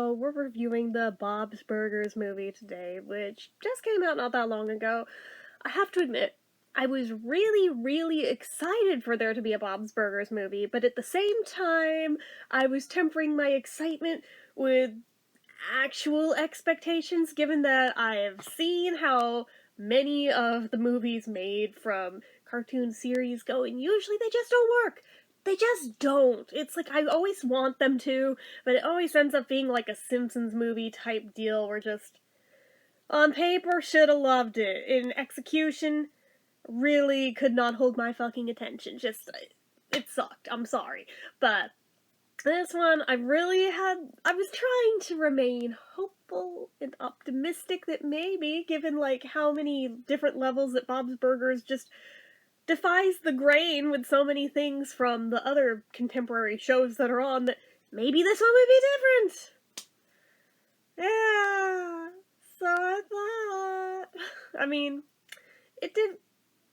So, we're reviewing the Bob's Burgers movie today, which just came out not that long ago. I have to admit, I was really, really excited for there to be a Bob's Burgers movie, but at the same time, I was tempering my excitement with actual expectations, given that I have seen how many of the movies made from cartoon series go, and usually they just don't work. They just don't. It's like I always want them to, but it always ends up being like a Simpsons movie type deal where just on paper should have loved it. In execution, really could not hold my fucking attention. Just it sucked. I'm sorry. But this one, I was trying to remain hopeful and optimistic that maybe, given, like, how many different levels that Bob's Burgers just defies the grain with so many things from the other contemporary shows that are on, that maybe this one would be different. Yeah, so I thought. I mean, it did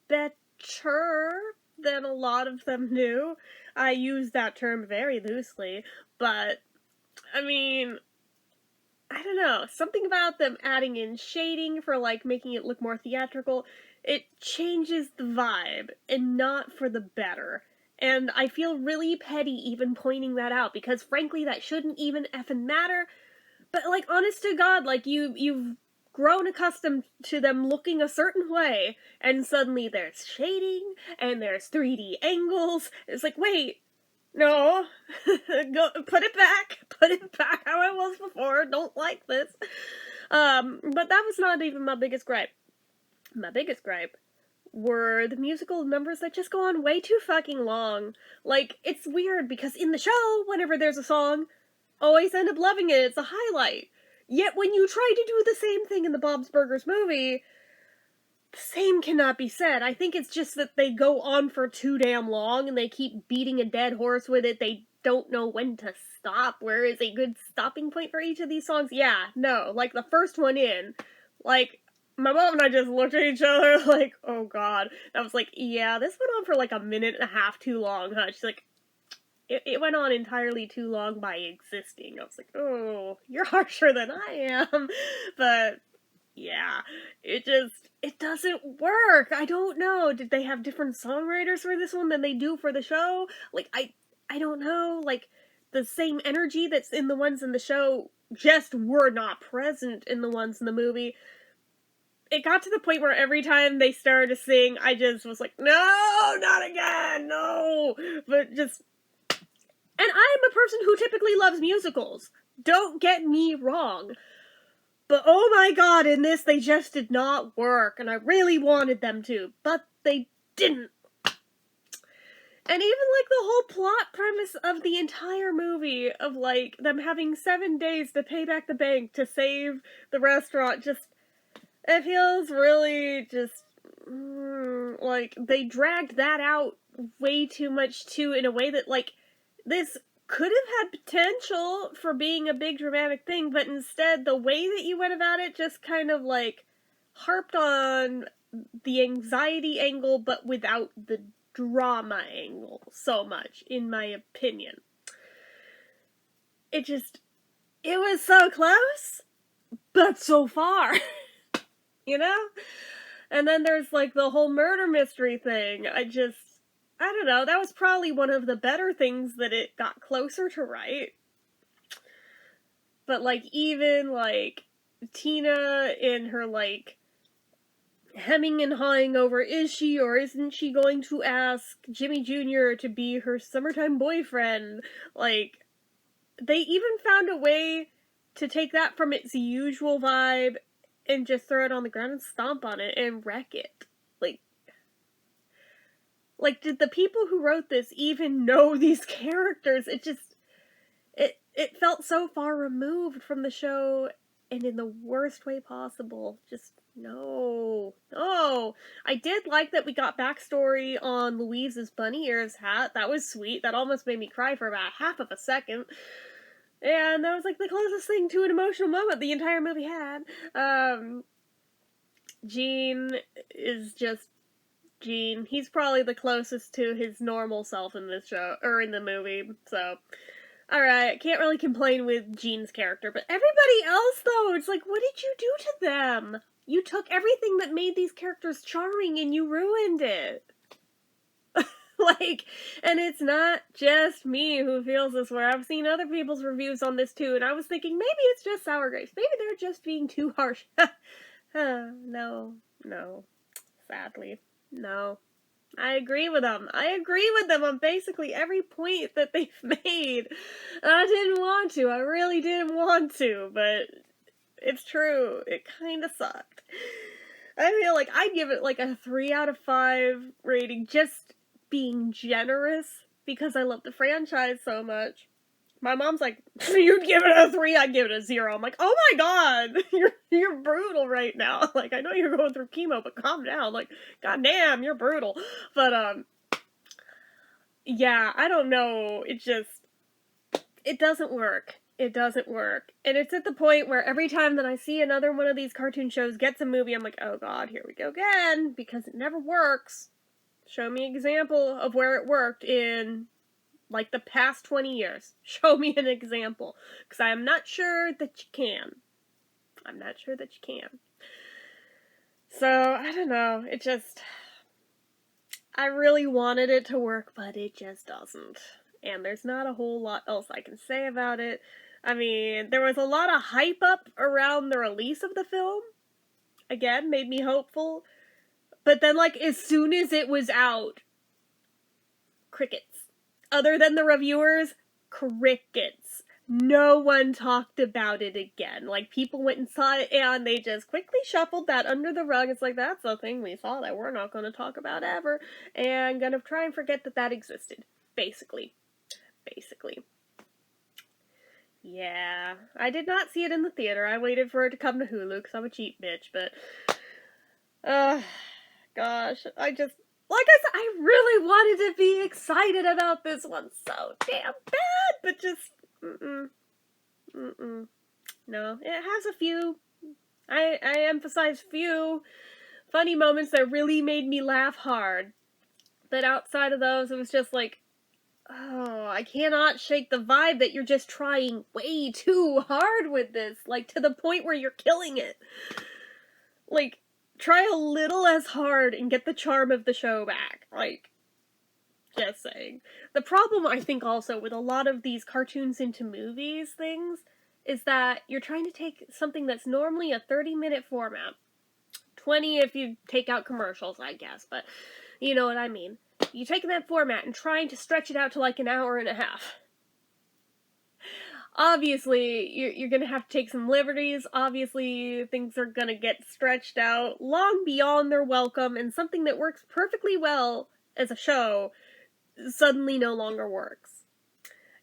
better than a lot of them do. I use that term very loosely, but, I mean, I don't know, something about them adding in shading for, like, making it look more theatrical, it changes the vibe, and not for the better. And I feel really petty even pointing that out, because frankly that shouldn't even effing matter, but, like, honest to God, like, you've grown accustomed to them looking a certain way, and suddenly there's shading, and there's 3D angles. It's like, wait, no. Go, put it back how it was before, don't like this. But that was not even my biggest gripe. My biggest gripe were the musical numbers that just go on way too fucking long. Like, it's weird, because in the show, whenever there's a song, always end up loving it, it's a highlight. Yet when you try to do the same thing in the Bob's Burgers movie, the same cannot be said. I think it's just that they go on for too damn long and they keep beating a dead horse with it. They don't know when to stop. Where is a good stopping point for each of these songs? Yeah, no. Like, the first one in, like, my mom and I just looked at each other like, oh god. I was like, yeah, this went on for like a minute and a half too long, huh? She's like, it went on entirely too long by existing. I was like, oh, you're harsher than I am. But, yeah, it doesn't work. I don't know. Did they have different songwriters for this one than they do for the show? Like, I don't know. Like, the same energy that's in the ones in the show just were not present in the ones in the movie. It got to the point where every time they started to sing, I just was like, no, not again, no. But just... And I'm a person who typically loves musicals. Don't get me wrong. But oh my god, in this they just did not work, and I really wanted them to, but they didn't. And even, like, the whole plot premise of the entire movie, of, like, them having 7 days to pay back the bank to save the restaurant, just, it feels really just, like, they dragged that out way too much, too, in a way that, like, this could have had potential for being a big dramatic thing, but instead the way that you went about it just kind of, like, harped on the anxiety angle but without the drama angle so much, in my opinion. It was so close, but so far. You know? And then there's, like, the whole murder mystery thing. I don't know, that was probably one of the better things that it got closer to right. But, like, even, like, Tina in her, like, hemming and hawing over, is she or isn't she going to ask Jimmy Jr. to be her summertime boyfriend? Like, they even found a way to take that from its usual vibe and just throw it on the ground and stomp on it and wreck it. Like, did the people who wrote this even know these characters? It felt so far removed from the show, and in the worst way possible. Just, no. No. I did like that we got backstory on Louise's bunny ears hat. That was sweet. That almost made me cry for about half of a second. And that was, like, the closest thing to an emotional moment the entire movie had. Gene is just Gene. He's probably the closest to his normal self in this show, or in the movie, so Alright, I can't really complain with Jean's character, but everybody else, though, it's like, what did you do to them? You took everything that made these characters charming and you ruined it. Like, and it's not just me who feels this way. I've seen other people's reviews on this too, and I was thinking, maybe it's just Sour Grapes. Maybe they're just being too harsh. No. Sadly. No. I agree with them. I agree with them on basically every point that they've made. I didn't want to. I really didn't want to, but it's true. It kind of sucked. I feel like I'd give it like a 3 out of 5 rating, just being generous, because I love the franchise so much. My mom's like, you'd give it a 3, I'd give it a 0. I'm like, oh my god, you're brutal right now. Like, I know you're going through chemo, but calm down. Like, goddamn, you're brutal. But, yeah, I don't know. It doesn't work. It doesn't work. And it's at the point where every time that I see another one of these cartoon shows gets a movie, I'm like, oh god, here we go again, because it never works. Show me an example of where it worked in, like, the past 20 years. Show me an example. Because I am not sure that you can. I'm not sure that you can. So, I don't know. It just... I really wanted it to work, but it just doesn't. And there's not a whole lot else I can say about it. I mean, there was a lot of hype up around the release of the film. Again, made me hopeful. But then, like, as soon as it was out, crickets. Other than the reviewers, crickets. No one talked about it again. Like, people went and saw it, and they just quickly shuffled that under the rug. It's like, that's the thing we saw that we're not going to talk about ever, and gonna try and forget that that existed. Basically. Yeah. I did not see it in the theater. I waited for it to come to Hulu, because I'm a cheap bitch, but... gosh, I just, like I said, I really wanted to be excited about this one so damn bad, but just, no, it has a few, I emphasize few, funny moments that really made me laugh hard, but outside of those, it was just like, oh, I cannot shake the vibe that you're just trying way too hard with this, like, to the point where you're killing it. Like, try a little less hard and get the charm of the show back. Like, just saying. The problem, I think, also with a lot of these cartoons into movies things is that you're trying to take something that's normally a 30-minute format. 20 if you take out commercials, I guess, but you know what I mean. You're taking that format and trying to stretch it out to like an hour and a half. Obviously, you're gonna have to take some liberties. Obviously, things are gonna get stretched out long beyond their welcome, and something that works perfectly well as a show suddenly no longer works.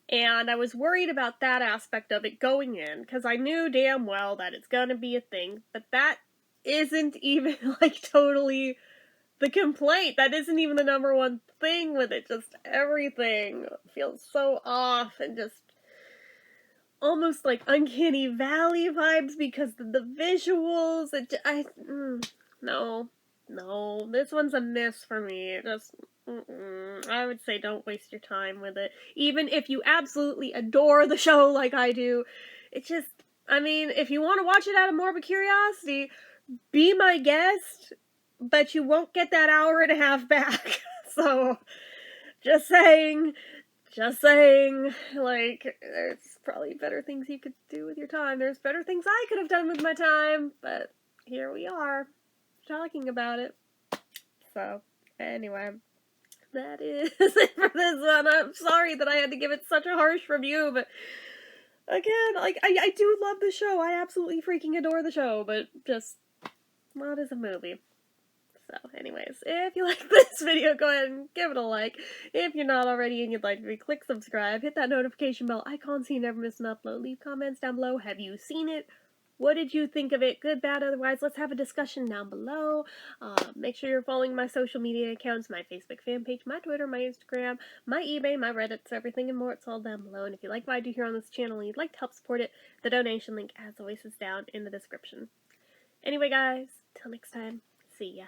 And I was worried about that aspect of it going in, because I knew damn well that it's gonna be a thing, but that isn't even, like, totally the complaint. That isn't even the number one thing with it. Just everything feels so off, and just almost like Uncanny Valley vibes because of the visuals. No, this one's a miss for me. Just, I would say don't waste your time with it. Even if you absolutely adore the show like I do, it just, I mean, if you want to watch it out of morbid curiosity, be my guest, but you won't get that hour and a half back. So, just saying, like, there's probably better things you could do with your time. There's better things I could have done with my time, but here we are, talking about it. So, anyway, that is it for this one. I'm sorry that I had to give it such a harsh review, but again, like, I do love the show. I absolutely freaking adore the show, but just not as a movie. So, anyways, if you like this video, go ahead and give it a like. If you're not already and you'd like to, click subscribe, hit that notification bell icon so you never miss an upload. Leave comments down below. Have you seen it? What did you think of it? Good, bad, otherwise? Let's have a discussion down below. Make sure you're following my social media accounts, my Facebook fan page, my Twitter, my Instagram, my eBay, my Reddits, everything and more. It's all down below. And if you like what I do here on this channel and you'd like to help support it, the donation link, as always, is down in the description. Anyway, guys, till next time, see ya.